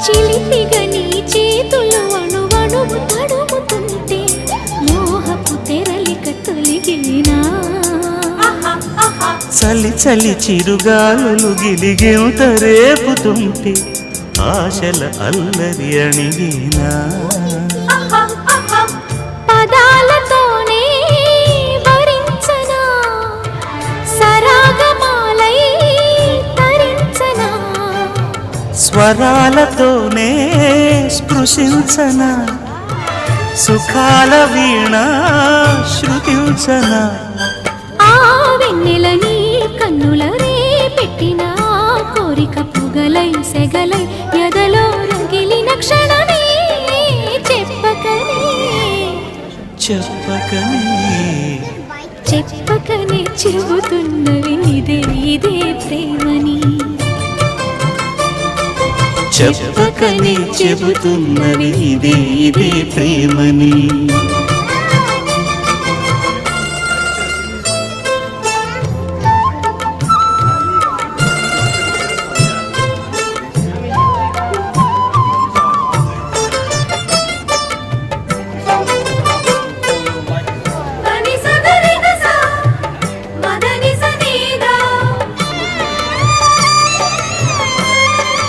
చిలిపిగా నీ చేతులు అణువణువు తడుముతుంటే మోహపు తెరలిక తొలిగినా చలి చలి చిరుగాలులు గిలిగెంత రేపుతుంటే ఆశల అల్లరి అణిగినా పదాలతోనే వరించనా సరాగమాలై తరించనా స్వరాలతోనే స్పృశించనా సుఖాల వీణ శృతించనా ఆ వెన్నెల నీ కన్నుల రే పెట్టిన కోరిక పొగలై సెగలై ఎదలో రంగిలిన క్షణమే చెప్పకనే చెప్పకనే చెప్పకనే చెబుతున్నవి ఇదే ఇదే ప్రేమని చెప్పకనే చెబుతున్నవి ఇదే ఇదే ప్రేమని